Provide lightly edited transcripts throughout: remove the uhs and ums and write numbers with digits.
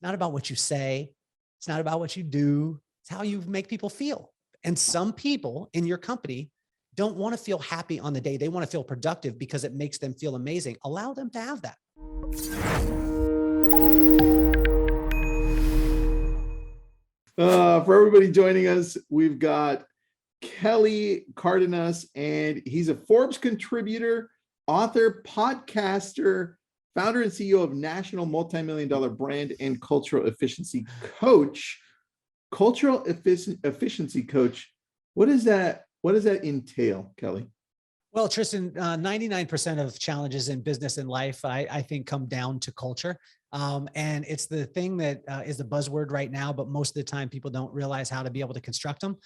not about what you say. It's not about what you do. It's how you make people feel. And some people in your company don't want to feel happy on the day. They want to feel productive because it makes them feel amazing. Allow them to have that. For everybody joining us, we've got Kelly Cardenas, and he's a Forbes contributor, author, podcaster, founder and CEO of national multi-million-dollar brand and cultural efficiency coach. Cultural efficiency coach. What does that entail, Kelly? Well, Tristan, 99% of challenges in business and life, I think, come down to culture. And it's the thing that is the buzzword right now, but most of the time people don't realize how to be able to construct them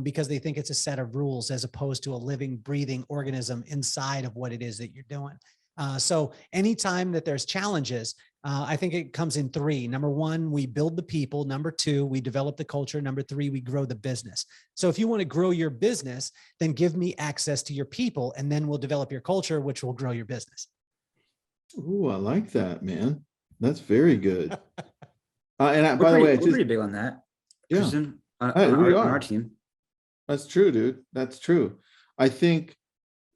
because they think it's a set of rules as opposed to a living, breathing organism inside of what it is that you're doing. So anytime that there's challenges, I think it comes in three. Number one, we build the people. Number two, we develop the culture. Number three, we grow the business. So if you want to grow your business, then give me access to your people, and then we'll develop your culture, which will grow your business. Ooh, I like that, man. That's very good. By the way, we're pretty big on that. Yeah, Tristan, on our team. That's true, dude. That's true. I think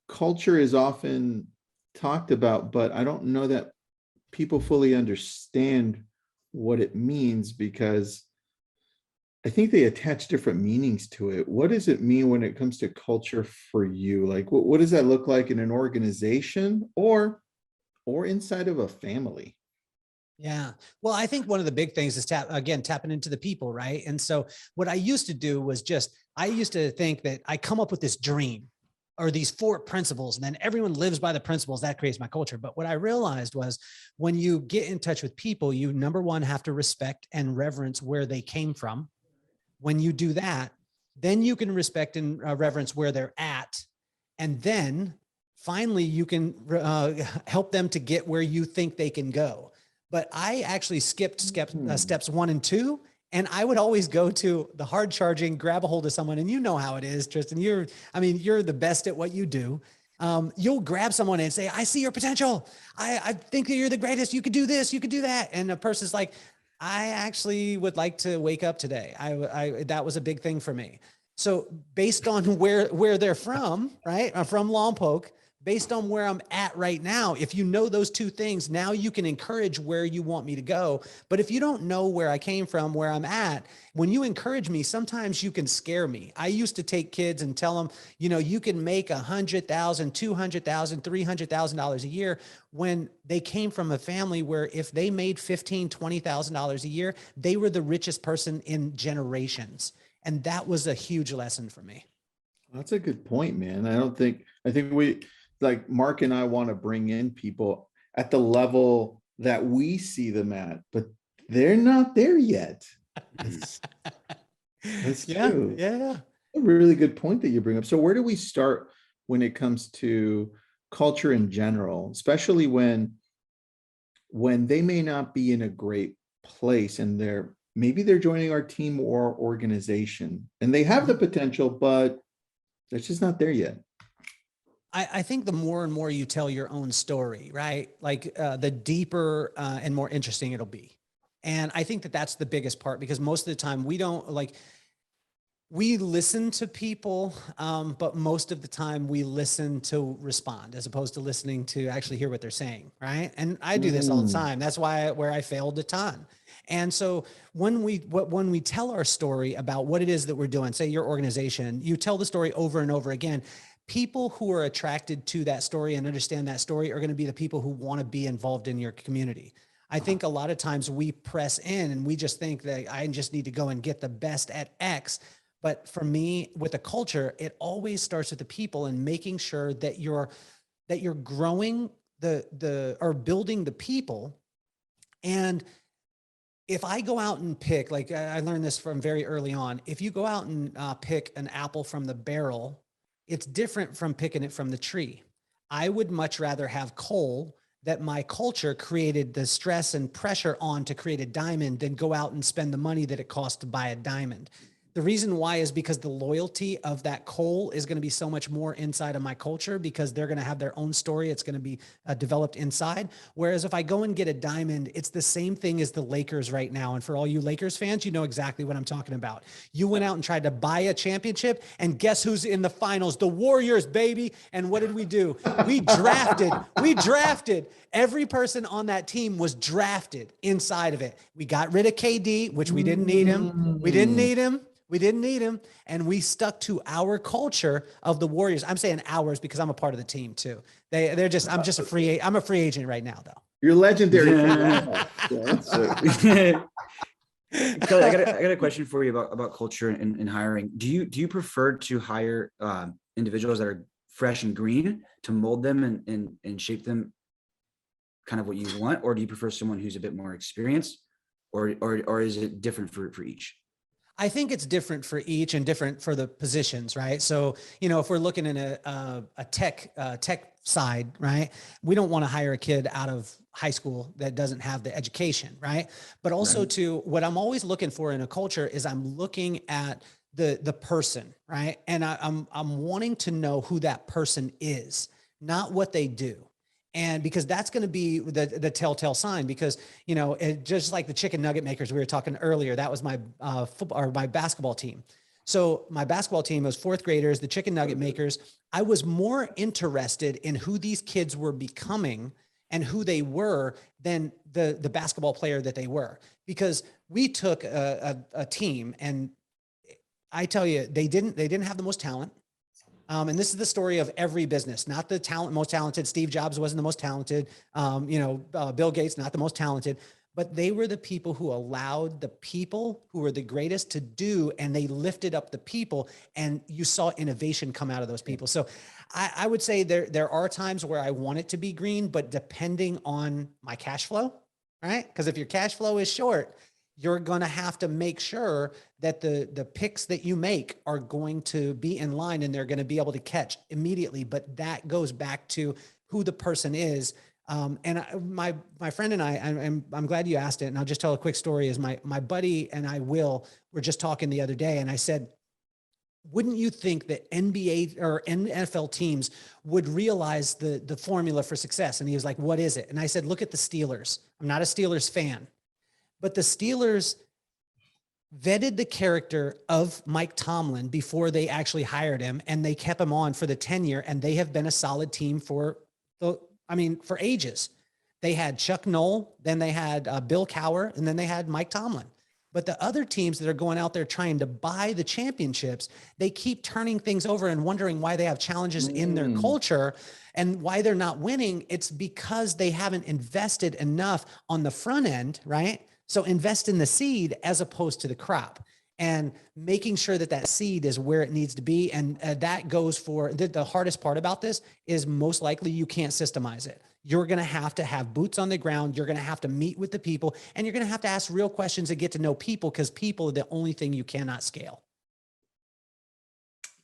culture is often talked about, but I don't know that people fully understand what it means, because I think they attach different meanings to it. What does it mean when it comes to culture for you? Like, what does that look like in an organization or inside of a family? Yeah. Well, I think one of the big things is tapping into the people, right? And so what I used to do was I used to think that I come up with this dream or these 4 principles, and then everyone lives by the principles. That creates my culture. But what I realized was when you get in touch with people, you, number one, have to respect and reverence where they came from. When you do that, then you can respect and reverence where they're at. And then finally, you can help them to get where you think they can go. But I actually skipped steps 1 and 2. And I would always go to the hard charging, grab a hold of someone. And you know how it is, Tristan. You're the best at what you do. You'll grab someone and say, I see your potential. I think that you're the greatest. You could do this, you could do that. And the person's like, I actually would like to wake up today. That was a big thing for me. So based on where they're from, right? I'm from Lompoc. Based on where I'm at right now, if you know those 2 things, now you can encourage where you want me to go. But if you don't know where I came from, where I'm at, when you encourage me, sometimes you can scare me. I used to take kids and tell them, you can make $100,000, $200,000, $300,000 a year, when they came from a family where if they made $15,000, $20,000 a year, they were the richest person in generations. And that was a huge lesson for me. That's a good point, man. I think we, like Mark and I, want to bring in people at the level that we see them at, but they're not there yet. That's true. Yeah. A really good point that you bring up. So where do we start when it comes to culture in general, especially when they may not be in a great place and maybe they're joining our team or organization and they have the potential, but they're just not there yet? I think the more and more you tell your own story, right? Like the deeper and more interesting it'll be. And I think that that's the biggest part, because most of the time we listen to people, but most of the time we listen to respond as opposed to listening to actually hear what they're saying, right? And I do this all the time. That's where I failed a ton. And so when we tell our story about what it is that we're doing, say your organization, you tell the story over and over again, people who are attracted to that story and understand that story are going to be the people who want to be involved in your community. I think a lot of times we press in and we just think that I just need to go and get the best at X. But for me, with a culture, it always starts with the people and making sure that you're growing or building the people. And if I go out and pick, like I learned this from very early on, if you go out and pick an apple from the barrel, it's different from picking it from the tree. I would much rather have coal that my culture created the stress and pressure on to create a diamond than go out and spend the money that it costs to buy a diamond. The reason why is because the loyalty of that coal is going to be so much more inside of my culture, because they're going to have their own story. It's going to be developed inside. Whereas if I go and get a diamond, it's the same thing as the Lakers right now. And for all you Lakers fans, you know exactly what I'm talking about. You went out and tried to buy a championship, and guess who's in the finals? The Warriors, baby. And what did we do? We drafted. Every person on that team was drafted inside of it. We got rid of KD, which we didn't need him. We didn't need him. And we stuck to our culture of the Warriors. I'm saying ours because I'm a part of the team too. I'm just a free agent right now though. You're legendary. Kelly, I got a question for you about culture and hiring. Do you prefer to hire individuals that are fresh and green to mold them and shape them kind of what you want, or do you prefer someone who's a bit more experienced, or is it different for each? I think it's different for each and different for the positions, right? So, if we're looking in a tech side, right, we don't want to hire a kid out of high school that doesn't have the education, right? But also to what I'm always looking for in a culture is I'm looking at the person, right? And I'm wanting to know who that person is, not what they do. And because that's going to be the telltale sign, because, just like the chicken nugget makers we were talking earlier, that was my football or my basketball team. So my basketball team was fourth graders, the chicken nugget makers. I was more interested in who these kids were becoming and who they were than the basketball player that they were, because we took a team, and I tell you, they didn't have the most talent. And this is the story of every business, not the most talented. Steve Jobs wasn't the most talented. Bill Gates, not the most talented, but they were the people who allowed the people who were the greatest to do, and they lifted up the people, and you saw innovation come out of those people. So I would say there are times where I want it to be green, but depending on my cash flow, right? Because if your cash flow is short, you're going to have to make sure that the picks that you make are going to be in line, and they're going to be able to catch immediately. But that goes back to who the person is. My friend and I'm glad you asked it. And I'll just tell a quick story. Is my buddy and I were just talking the other day, and I said, wouldn't you think that NBA or NFL teams would realize the formula for success? And he was like, what is it? And I said, look at the Steelers. I'm not a Steelers fan, but the Steelers vetted the character of Mike Tomlin before they actually hired him, and they kept him on for the tenure, and they have been a solid team for ages. They had Chuck Noll, then they had Bill Cowher, and then they had Mike Tomlin. But the other teams that are going out there trying to buy the championships, they keep turning things over and wondering why they have challenges in their culture and why they're not winning. It's because they haven't invested enough on the front end, right? So invest in the seed as opposed to the crop, and making sure that seed is where it needs to be. And that goes for the hardest part about this is most likely you can't systemize it. You're going to have boots on the ground. You're going to have to meet with the people, and you're going to have to ask real questions and get to know people, because people are the only thing you cannot scale.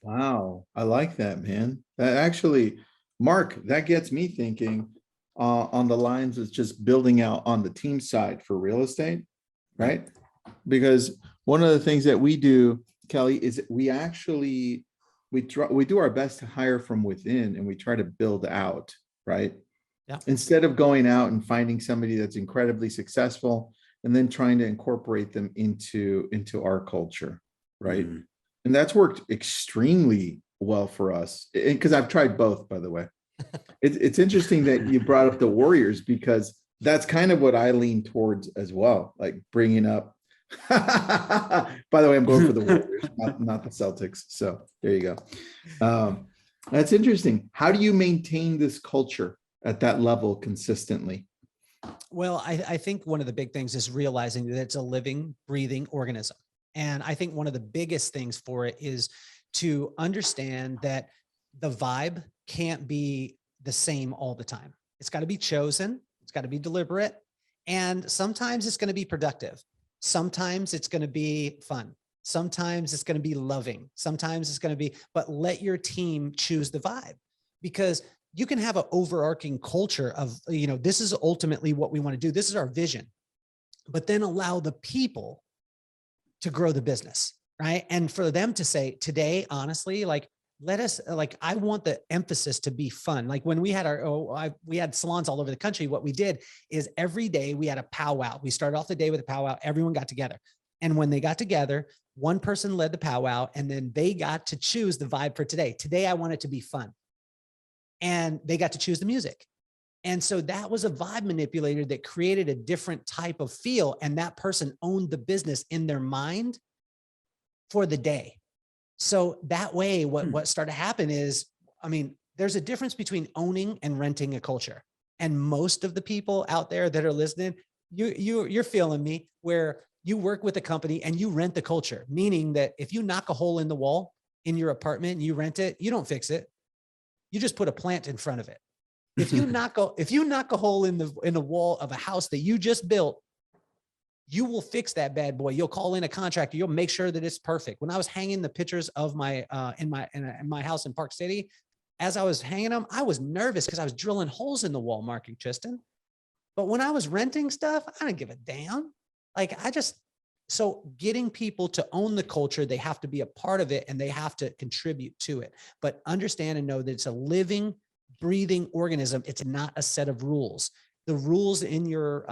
Wow. I like that, man. That actually, Mark, that gets me thinking on the lines of just building out on the team side for real estate, right? Because one of the things that we do, Kelly, is we do our best to hire from within, and we try to build out, right? Yeah. Instead of going out and finding somebody that's incredibly successful and then trying to incorporate them into our culture, right? Mm-hmm. And that's worked extremely well for us, because I've tried both, by the way. It's interesting that you brought up the Warriors, because that's kind of what I lean towards as well, like bringing up. By the way, I'm going for the Warriors, not the Celtics. So there you go. That's interesting. How do you maintain this culture at that level consistently? Well, I think one of the big things is realizing that it's a living, breathing organism. And I think one of the biggest things for it is to understand that the vibe can't be the same all the time. It's got to be chosen. It's got to be deliberate. And sometimes it's going to be productive. Sometimes it's going to be fun. Sometimes it's going to be loving. Sometimes it's going to be, but let your team choose the vibe, because you can have an overarching culture of, this is ultimately what we want to do. This is our vision, but then allow the people to grow the business. right? And for them to say today, honestly, like, let us, like, I want the emphasis to be fun. Like when we had we had salons all over the country. What we did is every day we had a powwow. We started off the day with a powwow. Everyone got together. And when they got together, one person led the powwow and then they got to choose the vibe for today. Today, I want it to be fun. And they got to choose the music. And so that was a vibe manipulator that created a different type of feel. And that person owned the business in their mind for the day. So that way, what started to happen is, I mean, there's a difference between owning and renting a culture. And most of the people out there that are listening, you're feeling me, where you work with a company and you rent the culture, meaning that if you knock a hole in the wall in your apartment and you rent it, you don't fix it. You just put a plant in front of it. If you knock a hole in the wall of a house that you just built, you will fix that bad boy. You'll call in a contractor. You'll make sure that it's perfect. When I was hanging the pictures of my in my house in Park City, as I was hanging them, I was nervous because I was drilling holes in the wall, Mark and Tristan. But when I was renting stuff, I didn't give a damn. Like so getting people to own the culture, they have to be a part of it and they have to contribute to it. But understand and know that it's a living, breathing organism. It's not a set of rules. The rules in your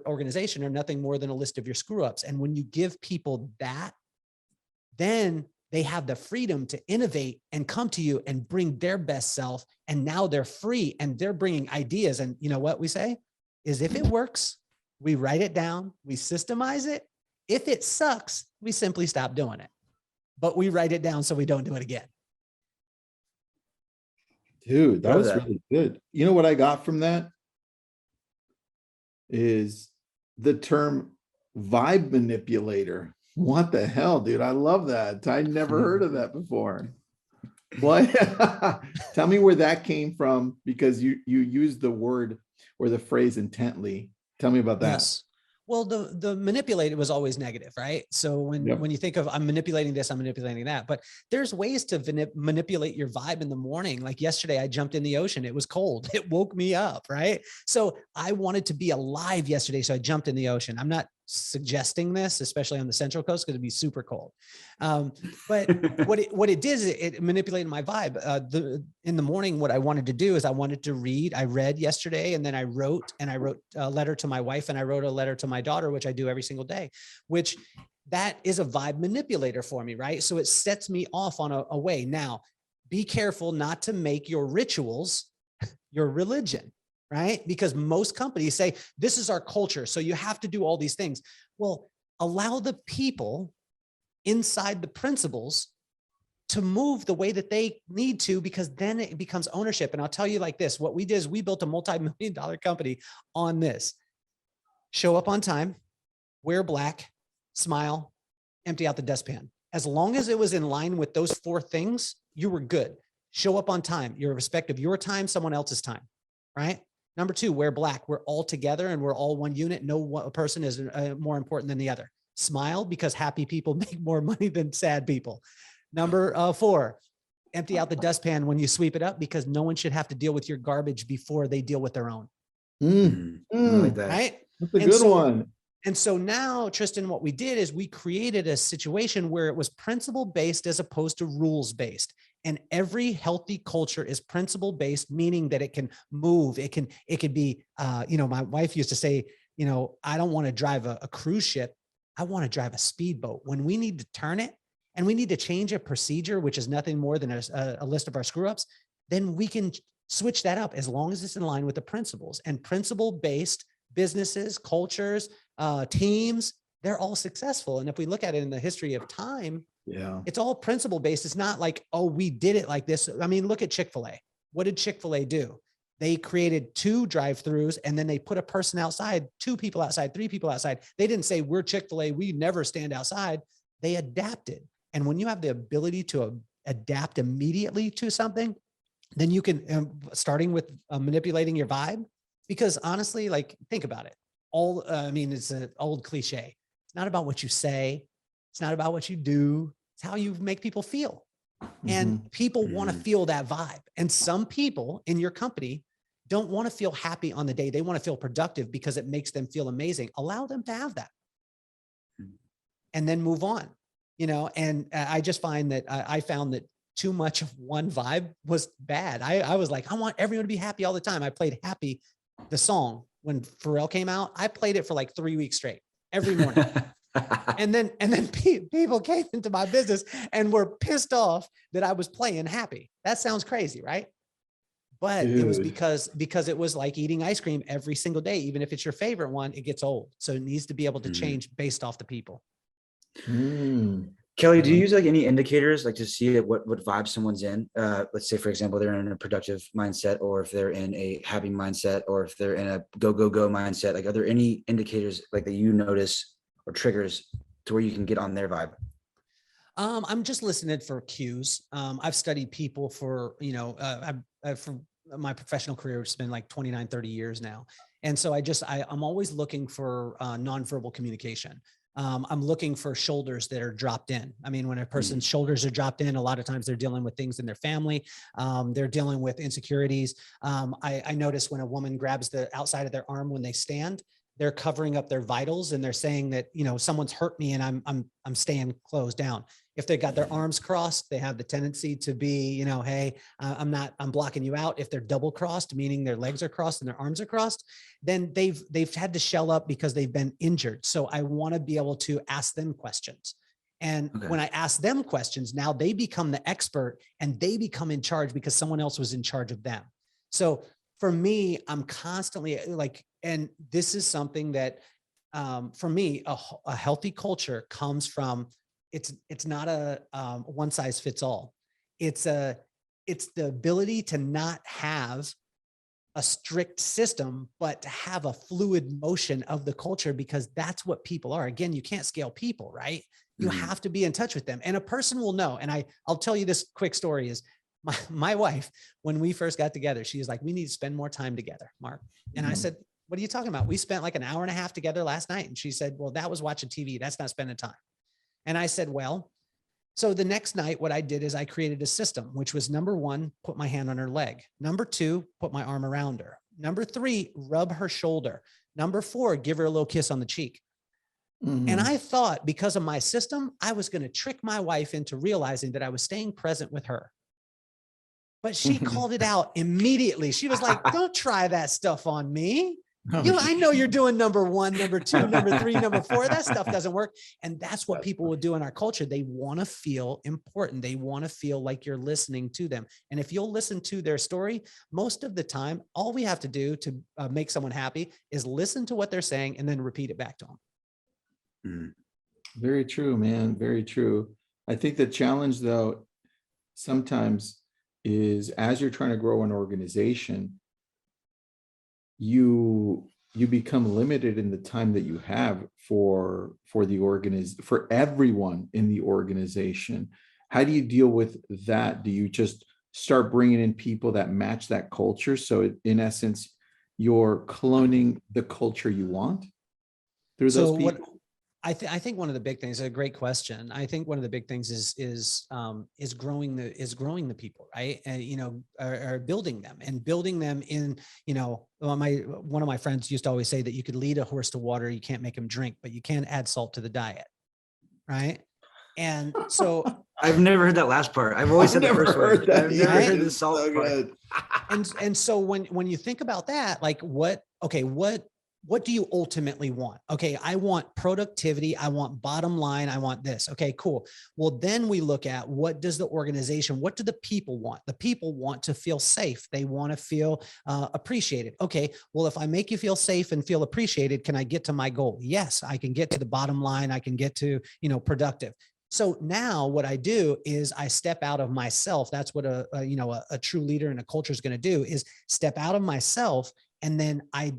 organization are nothing more than a list of your screw ups. And when you give people that, then they have the freedom to innovate and come to you and bring their best self. And now they're free and they're bringing ideas. And you know what we say is, if it works, we write it down, we systemize it. If it sucks, we simply stop doing it, but we write it down so we don't do it again. Dude, that Love was that. really good. You know what I got from that is the term vibe manipulator. What the hell, dude? I love that. I never heard of that before. What? Tell me where that came from, because you used the word or the phrase intently. Tell me about that. Yes. Well, the manipulated was always negative, right? So when you think of, I'm manipulating this, I'm manipulating that, but there's ways to manipulate your vibe in the morning. Like yesterday, I jumped in the ocean. It was cold. It woke me up, right? So I wanted to be alive yesterday. So I jumped in the ocean. I'm not suggesting this, especially on the Central Coast, because it'd be super cold. But what it did is it manipulated my vibe. In the morning, what I wanted to do is I wanted to read. I read yesterday, and then I wrote a letter to my wife, and I wrote a letter to my daughter, which I do every single day, which that is a vibe manipulator for me, right? So it sets me off on a way. Now, be careful not to make your rituals your religion, right? Because most companies say, this is our culture, so you have to do all these things. Well, allow the people inside the principles to move the way that they need to, because then it becomes ownership. And I'll tell you like this, what we did is we built a multi-million-dollar company on this. Show up on time, wear black, smile, empty out the dustpan. As long as it was in line with those 4 things, you were good. Show up on time. You're respect of your time, someone else's time, right? Number 2, wear black. We're all together and we're all one unit. No one person is more important than the other. Smile, because happy people make more money than sad people. Number 4, empty out the dustpan when you sweep it up, because no one should have to deal with your garbage before they deal with their own. I like that. Right? That's a And good so- one. And so now, Tristan, what we did is we created a situation where it was principle-based as opposed to rules-based. And every healthy culture is principle-based, meaning that it can move. It can be, my wife used to say, I don't want to drive a cruise ship. I want to drive a speedboat. When we need to turn it and we need to change a procedure, which is nothing more than a list of our screw-ups, then we can switch that up as long as it's in line with the principles. And principle-based businesses, cultures, teams, they're all successful. And if we look at it in the history of time, it's all principle based. It's not like, oh, we did it like this. I mean, look at Chick-fil-A. What did Chick-fil-A do? They created 2 drive-throughs, and then they put a person outside, 2 people outside, 3 people outside. They didn't say, we're Chick-fil-A, we never stand outside. They adapted. And when you have the ability to adapt immediately to something, then you can, starting with manipulating your vibe, because honestly, like, think about it. It's an old cliche. It's not about what you say. It's not about what you do. It's how you make people feel. And people want to feel that vibe. And some people in your company don't want to feel happy on the day. They want to feel productive because it makes them feel amazing. Allow them to have that. And then move on. and I just find that I found that too much of one vibe was bad. I was like, I want everyone to be happy all the time. I played Happy, the song, when Pharrell came out. I played it for like 3 weeks straight, every morning. And then people came into my business and were pissed off that I was playing Happy. That sounds crazy, right? But it was Dude. because it was like eating ice cream every single day. Even if it's your favorite one, it gets old. So it needs to be able to change based off the people. Mm. Kelly, do you use like any indicators like to see what vibe someone's in? Let's say, for example, they're in a productive mindset, or if they're in a happy mindset, or if they're in a go, go, go mindset. Like, are there any indicators like that you notice or triggers to where you can get on their vibe? I'm just listening for cues. I've studied people for, for my professional career, which has been like 29, 30 years now. And so I'm always looking for nonverbal communication. I'm looking for shoulders that are dropped in. I mean, when a person's shoulders are dropped in, a lot of times they're dealing with things in their family. They're dealing with insecurities. I notice when a woman grabs the outside of their arm when they stand, they're covering up their vitals and they're saying that, someone's hurt me and I'm staying closed down. If they've got their arms crossed, they have the tendency to be, hey, I'm blocking you out. If they're double crossed, meaning their legs are crossed and their arms are crossed, then they've had to shell up because they've been injured. So I want to be able to ask them questions. And when I ask them questions, now they become the expert and they become in charge because someone else was in charge of them. So for me, I'm constantly like, and this is something that for me, a healthy culture comes from, it's not a one size fits all. It's the ability to not have a strict system, but to have a fluid motion of the culture, because that's what people are. Again, you can't scale people, right? You have to be in touch with them, and a person will know. And I'll tell you this quick story is my wife, when we first got together, she was like, we need to spend more time together, Mark. And I said, what are you talking about? We spent like an hour and a half together last night. And she said, well, that was watching TV. That's not spending time. And I said, well, so the next night, what I did is I created a system, which was number 1, put my hand on her leg. Number 2, put my arm around her. Number 3, rub her shoulder. Number 4, give her a little kiss on the cheek. And I thought, because of my system, I was going to trick my wife into realizing that I was staying present with her. But she called it out immediately. She was like, don't try that stuff on me. I know you're doing number 1, number 2, number 3, number 4. That stuff doesn't work. And that's what people will do in our culture. They want to feel important. They want to feel like you're listening to them. And if you'll listen to their story, most of the time, all we have to do to make someone happy is listen to what they're saying and then repeat it back to them. Very true, man. Very true. I think the challenge, though, sometimes is as you're trying to grow an organization, you become limited in the time that you have for everyone in the organization. How do you deal with that? Do you just start bringing in people that match that culture? So in essence, you're cloning the culture you want through those people? I think one of the big things, a great question. I think one of the big things is growing the people, right? And, are building them in, one of my friends used to always say that you could lead a horse to water. You can't make him drink, but you can add salt to the diet. Right. And so I've never heard that last part. I've always said the first word. I've never heard the salt part. And so when you think about that, like what do you ultimately want? Okay, I want productivity. I want bottom line. I want this. Okay, cool. Well, then we look at what do the people want? The people want to feel safe. They want to feel appreciated. Okay, well, if I make you feel safe and feel appreciated, can I get to my goal? Yes, I can get to the bottom line. I can get to, productive. So now what I do is I step out of myself. That's what a true leader in a culture is going to do, is step out of myself. And then I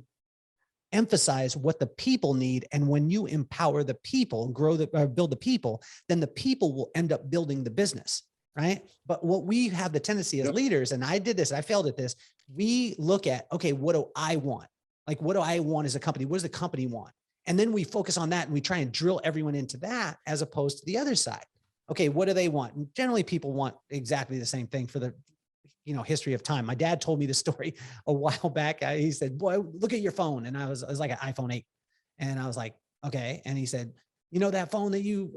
emphasize what the people need. And when you empower the people, build the people, then the people will end up building the business, right? But what we have the tendency as leaders, and I did this, I failed at this, we look at, okay, what do I want? Like, what do I want as a company? What does the company want? And then we focus on that and we try and drill everyone into that as opposed to the other side. Okay, what do they want? And generally, people want exactly the same thing for the history of time. My dad told me the story a while back. He said, boy, look at your phone. And I was like an iPhone 8. And I was like, okay. And he said, you know, that phone that you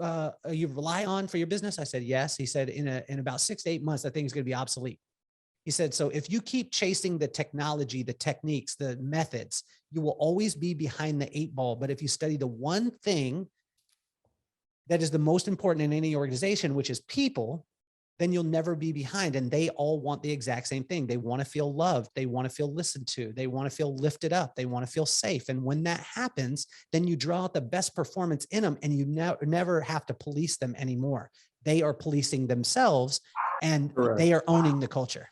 rely on for your business? I said, yes. He said, in about 6 to 8 months, that thing's going to be obsolete. He said, so if you keep chasing the technology, the techniques, the methods, you will always be behind the 8 ball. But if you study the one thing that is the most important in any organization, which is people, then you'll never be behind. And they all want the exact same thing. They want to feel loved. They want to feel listened to. They want to feel lifted up. They want to feel safe. And when that happens, then you draw out the best performance in them, and you never have to police them anymore. They are policing themselves, and Correct. they are owning the culture.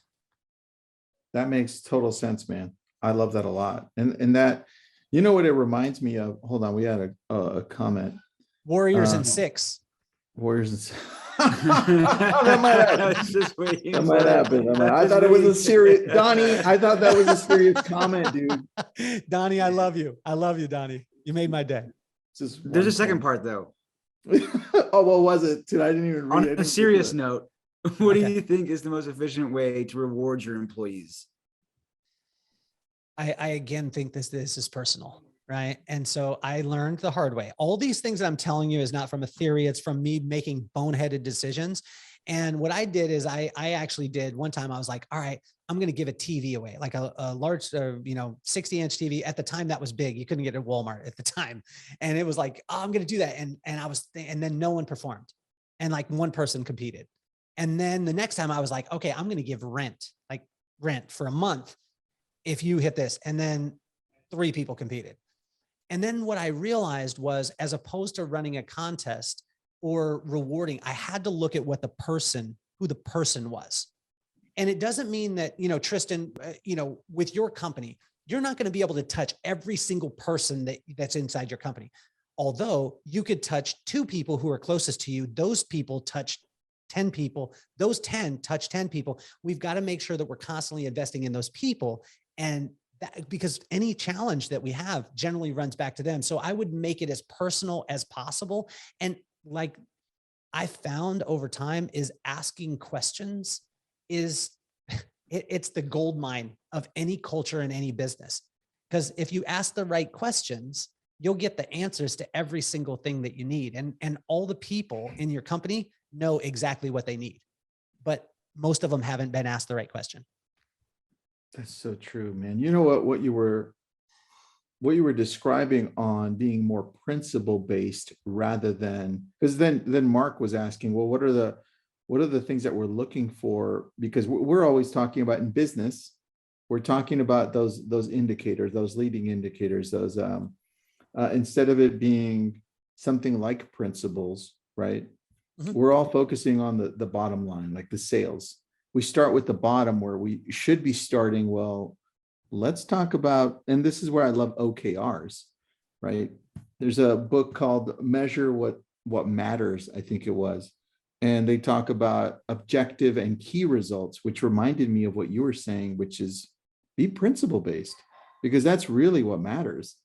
That makes total sense, man. I love that a lot. And that, you know what it reminds me of? Hold on. We had a comment. Warriors in 6. Warriors. That might happen. I was just waiting That for might that. happen. I I was thought it was a waiting. serious, Donnie, I thought that was a serious comment, dude. Donnie, I love you. I love you, Donnie. You made my day. Just There's a one second comment. part though. Oh, what was it? Dude, I didn't even read On it. I a didn't serious get to it. note, what do Okay. you think is the most efficient way to reward your employees? I again think this is personal, right? And so I learned the hard way. All these things that I'm telling you is not from a theory. It's from me making boneheaded decisions. And what I did is I actually did one time, I was like, all right, I'm going to give a TV away, like a large, 60-inch TV. At the time, that was big. You couldn't get it at Walmart at the time. And it was like, oh, I'm going to do that. And then no one performed. And like one person competed. And then the next time I was like, okay, I'm going to give rent for a month if you hit this. And then 3 people competed. And then what I realized was, as opposed to running a contest or rewarding, I had to look at who the person was. And it doesn't mean that, Tristan, with your company, you're not going to be able to touch every single person that's inside your company. Although you could touch 2 people who are closest to you, those people touch 10 people, those 10 touch 10 people. We've got to make sure that we're constantly investing in those people. And that, because any challenge that we have generally runs back to them. So I would make it as personal as possible. And like I found over time, is asking questions it's the gold mine of any culture in any business. Because if you ask the right questions, you'll get the answers to every single thing that you need. And all the people in your company know exactly what they need, but most of them haven't been asked the right question. That's so true, man. You know what you were describing on being more principle based rather than, because then Mark was asking, well, what are the things that we're looking for? Because we're always talking about in business, we're talking about those indicators, those leading indicators, those instead of it being something like principles, right? Mhm. We're all focusing on the bottom line, like the sales. We start with the bottom where we should be starting. Well, let's talk about, and this is where I love OKRs, right? There's a book called Measure What Matters, I think it was. And they talk about objective and key results, which reminded me of what you were saying, which is be principle based, because that's really what matters.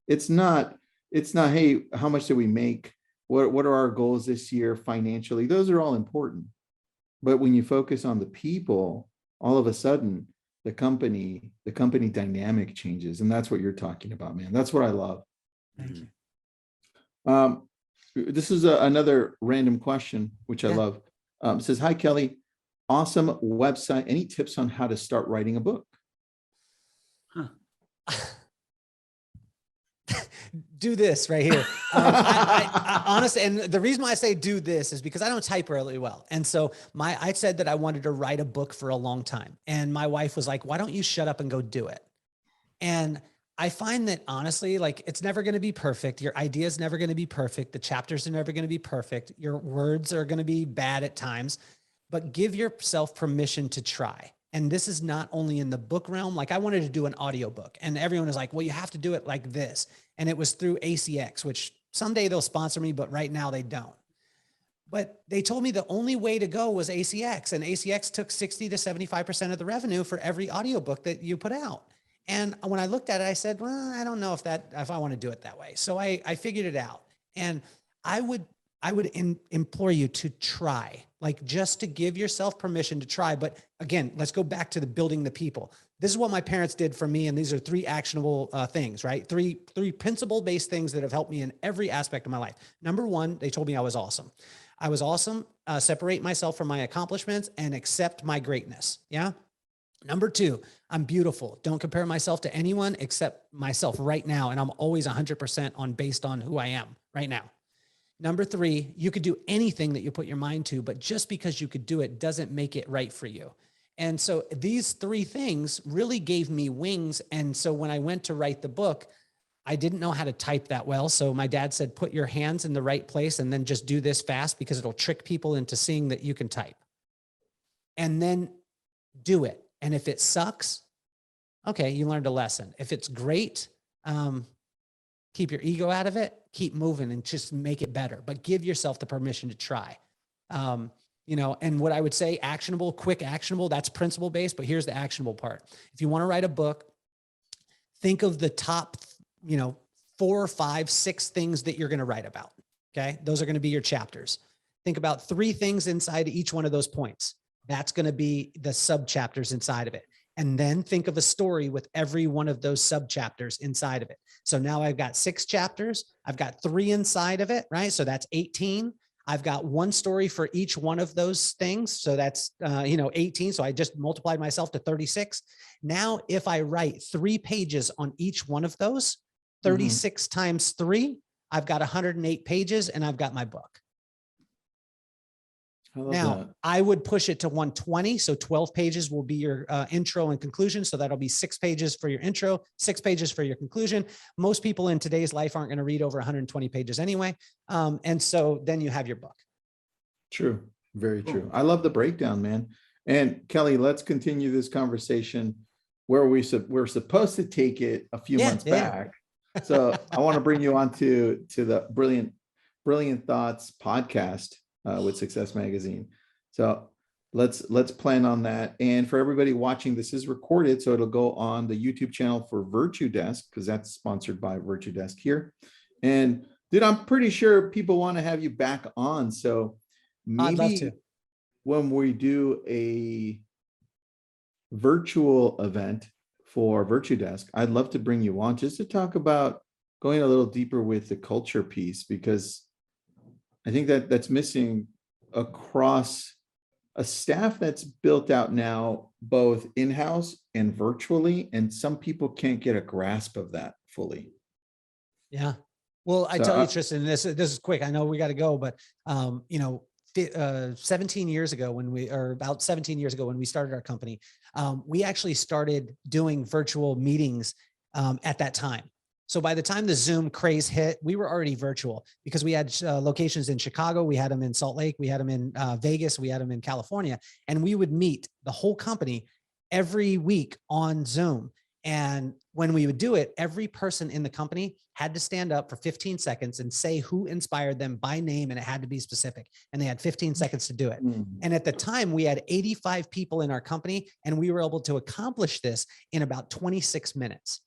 It's not, hey, how much do we make? What are our goals this year financially? Those are all important. But when you focus on the people, all of a sudden the company dynamic changes. And that's what you're talking about, man. That's what I love. Thank you. This is another random question, which I love. It says, hi, Kelly. Awesome website. Any tips on how to start writing a book? Do this right here. I honestly, and the reason why I say do this is because I don't type really well. And so I said that I wanted to write a book for a long time. And my wife was like, why don't you shut up and go do it? And I find that honestly, like it's never going to be perfect. Your idea is never going to be perfect. The chapters are never going to be perfect. Your words are going to be bad at times, but give yourself permission to try. And this is not only in the book realm. Like I wanted to do an audiobook and everyone is like, well, you have to do it like this. And it was through ACX, which someday they'll sponsor me, but right now they don't. But they told me the only way to go was ACX, and ACX took 60 to 75% of the revenue for every audiobook that you put out. And when I looked at it, I said, well, I don't know if I want to do it that way. So I figured it out. And I would implore you to try. like just to give yourself permission to try. But again, let's go back to the building the people. This is what my parents did for me. And these are three actionable things, right? Three principle-based things that have helped me in every aspect of my life. Number one, they told me I was awesome. I was awesome. Separate myself from my accomplishments and accept my greatness. Yeah. Number two, I'm beautiful. Don't compare myself to anyone except myself right now. And I'm always 100% based on who I am right now. Number three, you could do anything that you put your mind to, but just because you could do it doesn't make it right for you. And so these three things really gave me wings. And so when I went to write the book, I didn't know how to type that well. So my dad said, put your hands in the right place and then just do this fast because it'll trick people into seeing that you can type. And then do it. And if it sucks, okay, you learned a lesson. If it's great, keep your ego out of it, keep moving and just make it better, but give yourself the permission to try. You know, and what I would say, actionable, quick, actionable, that's principle based, but here's the actionable part. If you want to write a book, think of the top, 4, 5, 6 things that you're going to write about. Okay. Those are going to be your chapters. Think about 3 things inside of each one of those points. That's going to be the sub chapters inside of it. And then think of a story with every one of those sub chapters inside of it. So now I've got 6 chapters. I've got 3 inside of it, right? So that's 18. I've got 1 story for each one of those things. So that's, 18. So I just multiplied myself to 36. Now, if I write 3 pages on each one of those, 36 times 3, I've got 108 pages and I've got my book. Now, I would push it to 120. So 12 pages will be your intro and conclusion. So that'll be 6 pages for your intro, 6 pages for your conclusion. Most people in today's life aren't going to read over 120 pages anyway. And so then you have your book. True. Very true. I love the breakdown, man. And Kelly, let's continue this conversation where we're supposed to take it a few months back. So I want to bring you on to the Brilliant Thoughts podcast with Success Magazine. So let's plan on that. And for everybody watching, this is recorded, so it'll go on the YouTube channel for Virtudesk, because that's sponsored by Virtudesk here. And dude, I'm pretty sure people want to have you back on. So I'd love maybe to. when we do a virtual event for Virtudesk, I'd love to bring you on just to talk about going a little deeper with the culture piece, because I think that that's missing across a staff that's built out now, both in-house and virtually, and some people can't get a grasp of that fully. Yeah. Well, I tell you, Tristan, this is quick. I know we got to go, but 17 years ago about 17 years ago when we started our company, we actually started doing virtual meetings at that time. So by the time the Zoom craze hit, we were already virtual because we had locations in Chicago. We had them in Salt Lake. We had them in Vegas. We had them in California. And we would meet the whole company every week on Zoom. And when we would do it, every person in the company had to stand up for 15 seconds and say who inspired them by name. And it had to be specific. And they had 15 seconds to do it. And at the time, we had 85 people in our company, and we were able to accomplish this in about 26 minutes.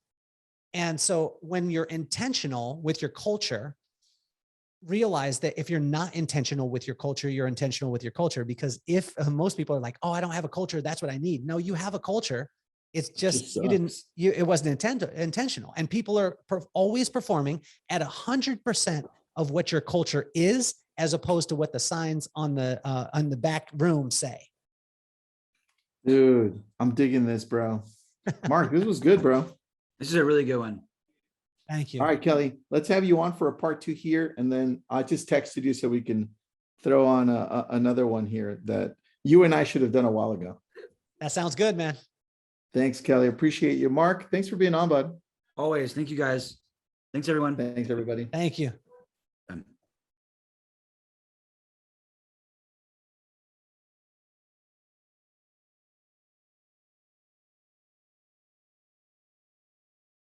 And so when you're intentional with your culture, realize that if you're not intentional with your culture, you're intentional with your culture. Because if most people are like, oh, I don't have a culture, that's what I need. No, you have a culture. It's just, it wasn't intentional. And people are always performing at 100% of what your culture is, as opposed to what the signs on the back room say. Dude, I'm digging this, bro. Mark, this was good, bro. This is a really good one. Thank you. All right, Kelly, let's have you on for a part 2 here. And then I just texted you so we can throw on another one here that you and I should have done a while ago. That sounds good, man. Thanks, Kelly. Appreciate you. Mark, thanks for being on, bud. Always. Thank you, guys. Thanks, everyone. Thanks, everybody. Thank you.